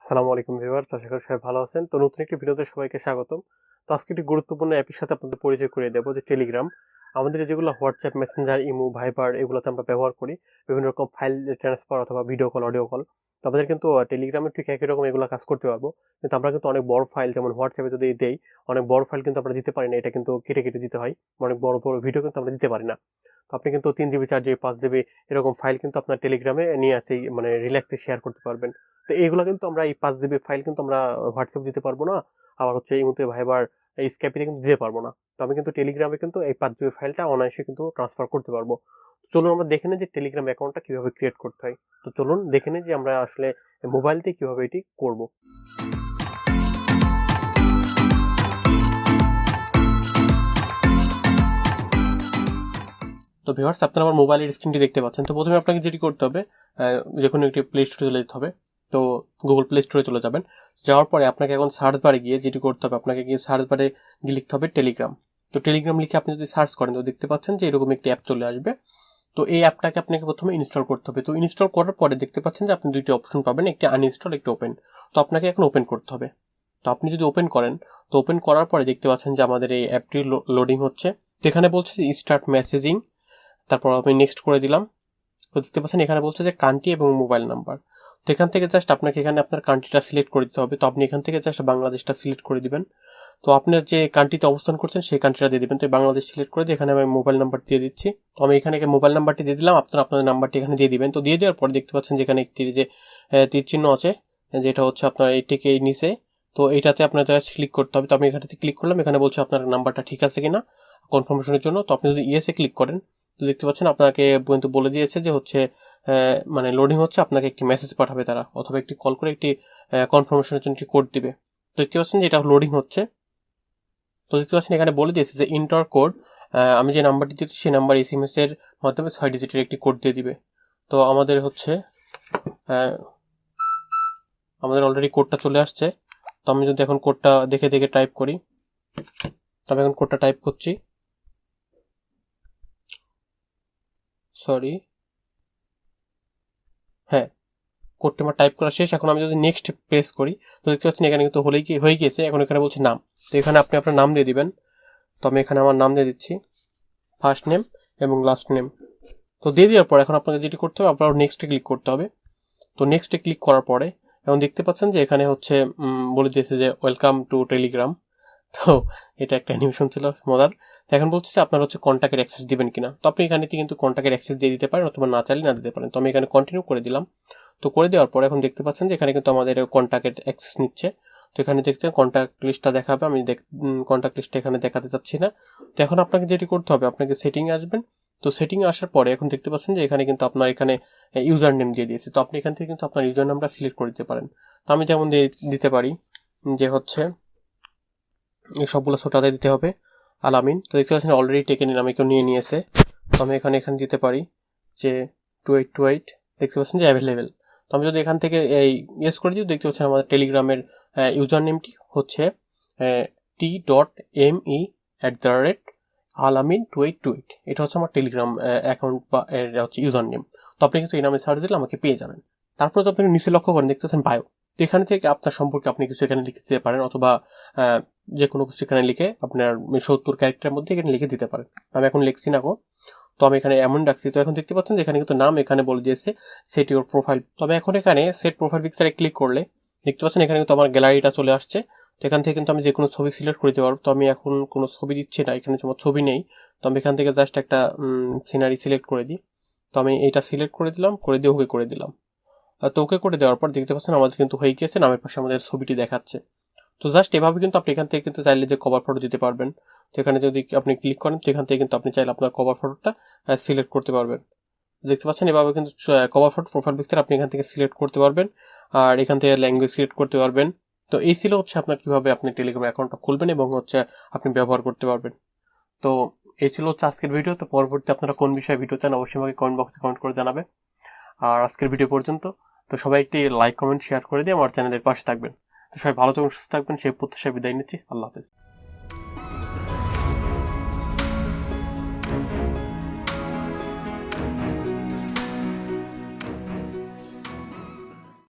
আসসালামু আলাইকুম ভিউয়ার্স, আশা করি সবাই ভালো আছেন। তো নতুন একটি ভিডিওতে সবাইকে স্বাগতম। তো আজকে একটি গুরুত্বপূর্ণ অ্যাপের সাথে আপনাদের পরিচয় করিয়ে দেবো, যে টেলিগ্রাম। আমাদের যেগুলো হোয়াটসঅ্যাপ, মেসেঞ্জার, ইমো, ভাইবার এগুলোতে আমরা ব্যবহার করি বিভিন্ন রকম ফাইল ট্রান্সফার অথবা ভিডিও কল, অডিও কল। তো আমাদের কিন্তু টেলিগ্রামে ঠিক একই রকম এগুলো কাজ করতে পারবো, কিন্তু আমরা কিন্তু অনেক বড় ফাইল, যেমন হোয়াটসঅ্যাপে যদি দেই অনেক বড় ফাইল কিন্তু আমরা দিতে পারি না, এটা কিন্তু কেটে কেটে দিতে হয়। অনেক বড় বড় ভিডিও কিন্তু আমরা দিতে পারি না। তো আপনি কিন্তু 3 জিবি, 4 জিবি, 5 জিবি এরকম ফাইল কিন্তু আপনার টেলিগ্রামে নিয়ে আসেই মানে রিল্যাক্সে শেয়ার করতে পারবেন। তো এইগুলো কিন্তু আমরা এই 5 জিবি ফাইল কিন্তু আমরা হোয়াটসঅ্যাপ দিতে পারবো না, আবার হচ্ছে এই মধ্যে ভাইবার, এই স্ক্যাপিতে কিন্তু দিতে পারবো না। তো আমি কিন্তু টেলিগ্রামে কিন্তু এই 5 জিবি ফাইলটা অনায়াসে কিন্তু ট্রান্সফার করতে পারবো। তো চলুন আমরা দেখে নিই যে টেলিগ্রাম অ্যাকাউন্টটা কিভাবে ক্রিয়েট করতে হয়। তো চলুন দেখে নিই যে আমরা আসলে মোবাইল দিয়ে কিভাবে এটি করব। তো ভিউয়ার্স, আপনারা আমার মোবাইলের স্ক্রিনটি দেখতে পাচ্ছেন। তো প্রথমে আপনাকে যেটি করতে হবে, যে কোনো একটি প্লে স্টোরে চলে যেতে হবে। তো গুগল প্লে স্টোরে চলে যাবেন। যাওয়ার পরে আপনাকে এখন সার্চ বারে গিয়ে যেটি করতে হবে, আপনাকে গিয়ে সার্চ বারে গিয়ে লিখতে হবে টেলিগ্রাম। তো টেলিগ্রাম লিখে আপনি যদি সার্চ করেন তো দেখতে পাচ্ছেন যে এরকম একটি অ্যাপ চলে আসবে। তো এই অ্যাপটাকে আপনাকে প্রথমে ইনস্টল করতে হবে। তো ইনস্টল করার পরে দেখতে পাচ্ছেন যে আপনি দুইটি অপশন পাবেন, একটি আনইনস্টল, একটি ওপেন। তো আপনাকে এখন ওপেন করতে হবে। তো আপনি যদি ওপেন করেন, তো ওপেন করার পরে দেখতে পাচ্ছেন যে আমাদের এই অ্যাপটি লোডিং হচ্ছে। তো এখানে বলছে যে স্টার্ট মেসেজিং, তারপর আমি নেক্সট করে দিলাম। তো দেখতে পাচ্ছেন এখানে বলছে যে কান্ট্রি এবং মোবাইল নাম্বার। তো এখান থেকে জাস্ট আপনাকে এখানে আপনার কান্ট্রিটা সিলেক্ট করে দিতে হবে। তো আপনি এখান থেকে জাস্ট বাংলাদেশটা সিলেক্ট করে দিবেন। তো আপনার যে কান্ট্রিতে অবস্থান করছেন সেই কান্ট্রিটা দিয়ে দিবেন। তো বাংলাদেশ সিলেক্ট করে দিয়ে এখানে আমি মোবাইল নাম্বার দিয়ে দিচ্ছি। তো আমি এখানে মোবাইল নাম্বারটি দিয়ে দিলাম, আপনারা আপনাদের নাম্বারটি এখানে দিয়ে দিবেন। তো দিয়ে দেওয়ার পর দেখতে পাচ্ছেন যে এখানে একটি যে তীর চিহ্ন আছে, যেটা হচ্ছে আপনার এইটিকে নিচে। তো এইটাতে আপনাদের ক্লিক করতে হবে। তো আমি এখানে ক্লিক করলাম, এখানে বলছে আপনার নাম্বারটা ঠিক আছে কিনা কনফার্মেশনের জন্য। তো আপনি যদি ইয়েসে ক্লিক করেন তো দেখতে পাচ্ছেন আপনাকে কিন্তু বলে দিয়েছে যে হচ্ছে মানে লোডিং হচ্ছে, আপনাকে একটি মেসেজ পাঠাবে তারা, অথবা একটি কল করে একটি কনফার্মেশনের জন্য একটি কোড দিবে। তো দেখতে পাচ্ছেন যে এটা লোডিং হচ্ছে। তো দেখতে পাচ্ছেন এখানে বলে দিয়েছে যে ইন্টার কোড, আমি যে নাম্বারটি দিয়েছি সেই নাম্বার এসএমএস এর মাধ্যমে 6 ডিজিটের একটি কোড দিয়ে দিবে। তো আমাদের হচ্ছে আমাদের অলরেডি কোডটা চলে আসছে। তো আমি যদি এখন কোডটা দেখে দেখে টাইপ করি, তবে এখন কোডটা টাইপ করছি। সরি, হ্যাঁ, কোডটা আমার টাইপ করা শেষ। এখন আমি যদি নেক্সট প্রেস করি তো দেখতে পাচ্ছেন এখানে কিন্তু হয়ে গিয়েছে। এখন এখানে বলছে নাম। তো এখানে আপনি আপনার নাম দিয়ে দিবেন। তো আমি এখানে আমার নাম দিয়ে দিচ্ছি, ফার্স্ট নেম এবং লাস্ট নেম। তো দিয়ে দেওয়ার পর এখন আপনাকে যেটি করতে হবে, আপনার নেক্সটে ক্লিক করতে হবে। তো নেক্সটে ক্লিক করার পরে এখন দেখতে পাচ্ছেন যে এখানে হচ্ছে বলে দিয়েছে যে ওয়েলকাম টু টেলিগ্রাম। তো এটা একটা অ্যানিমেশন ছিল মজার। তো এখন বলছে যে আপনার হচ্ছে কন্ট্যাক্টের অ্যাক্সেস দিবেন কিনা। তো আপনি এখানে কিন্তু কন্ট্যাক্টের অ্যাক্সেস দিয়ে দিতে পারেন, অথবা না চাইলে না দিতে পারেন। তো আমি এখানে কন্টিনিউ করে দিলাম। তো করে দেওয়ার পর এখন দেখতে পাচ্ছেন যে এখানে কিন্তু আমাদের কন্ট্যাক্টের অ্যাক্সেস নিচ্ছে। তো এখানে দেখতে কন্ট্যাক্ট লিস্টটা দেখাবে, আমি কন্ট্যাক্ট লিস্টটা এখানে দেখাতে চাচ্ছি না। তো এখন আপনাকে যেটি করতে হবে, আপনাকে সেটিংয়ে আসবেন। তো সেটিংয়ে আসার পরে এখন দেখতে পাচ্ছেন যে এখানে কিন্তু আপনার এখানে ইউজার নেম দিয়ে দিয়েছে। তো আপনি এখান থেকে কিন্তু আপনার ইউজার নামটা সিলেক্ট করে দিতে পারেন। তো আমি যেমন দিতে পারি যে হচ্ছে এই সবগুলো ছোটাতে দিতে হবে আলামিন। তো দেখতে পাচ্ছেন অলরেডি টেকে নিলাম, কেউ নিয়ে নিয়েছে। তো আমি এখানে দিতে পারি যে 2828, দেখতে পাচ্ছেন যে অ্যাভেলেবেল। তো আমি যদি এখান থেকে এই ইয়েস করে দিই, দেখতে পাচ্ছেন আমাদের টেলিগ্রামের ইউজার নেমটি হচ্ছে t.me@alamin2828। এটা হচ্ছে আমার টেলিগ্রাম অ্যাকাউন্ট বা এর হচ্ছে ইউজার নেম। তো আপনি কিন্তু এই নামে সার্চ দিলে আমাকে পেয়ে যাবেন। তারপর তো আপনি নিচে লক্ষ্য করেন, দেখতে পাচ্ছেন বায়ো। তো এখানে থেকে আপনার সম্পর্কে আপনি কিছু এখানে লিখে দিতে পারেন, অথবা যে কোনো কিছু এখানে লিখে আপনার 70 ক্যারেক্টারের মধ্যে এখানে লিখে দিতে পারেন। আমি এখন লিখছি না গো। তো আমি এখানে এমন রাখছি। তো এখন দেখতে পাচ্ছেন যে এখানে কিন্তু নাম এখানে বলে দিয়েছে সেট ইউর প্রোফাইল। তবে এখন এখানে সেট প্রোফাইল পিকচারে ক্লিক করলে দেখতে পাচ্ছেন এখানে কিন্তু আমার গ্যালারিটা চলে আসছে। তো এখান থেকে কিন্তু আমি যে কোনো ছবি সিলেক্ট করে দিতে পারবো। তো আমি এখন কোনো ছবি দিচ্ছি না, এখানে আমার ছবি নেই। তো আমি এখান থেকে জাস্ট একটা সিনারি সিলেক্ট করে দিই। তো আমি এইটা সিলেক্ট করে দিলাম, করে দিয়ে ওকে করে দিলাম। তো ওকে করে দেওয়ার পর দেখতে পাচ্ছেন আমাদের কিন্তু হয়ে গিয়েছে, নামের পাশে আমাদের ছবিটি দেখাচ্ছে। তো জাস্ট এভাবে কিন্তু আপনি এখান থেকে কিন্তু চাইলে যে কভার ফটো দিতে পারবেন। তো এখানে যদি আপনি ক্লিক করেন তো এখান থেকে কিন্তু আপনি চাইলে আপনার কভার ফটোটা সিলেক্ট করতে পারবেন। দেখতে পাচ্ছেন এভাবে কিন্তু কভার ফটো প্রোফাইল পিকচার আপনি এখান থেকে সিলেক্ট করতে পারবেন, আর এখান থেকে ল্যাঙ্গুয়েজ সিলেক্ট করতে পারবেন। তো এই ছিল হচ্ছে আপনার কিভাবে আপনি টেলিগ্রাম অ্যাকাউন্টটা খুলবেন এবং হচ্ছে আপনি ব্যবহার করতে পারবেন। তো এই ছিল হচ্ছে আজকের ভিডিও। তো পরবর্তী আপনারা কোন বিষয়ে ভিডিও চান অবশ্যই আমাকে কমেন্ট বক্সে কমেন্ট করে জানাবে। আর আজকের ভিডিও পর্যন্ত। তো সবাই একটি লাইক, কমেন্ট, শেয়ার করে দিয়ে আমার চ্যানেলের পাশে থাকবেন। তো সবাই ভালো থাকবেন, সুস্থ থাকবেন, সেই প্রত্যাশায় বিদায় নিচ্ছি। আল্লাহ হাফেজ।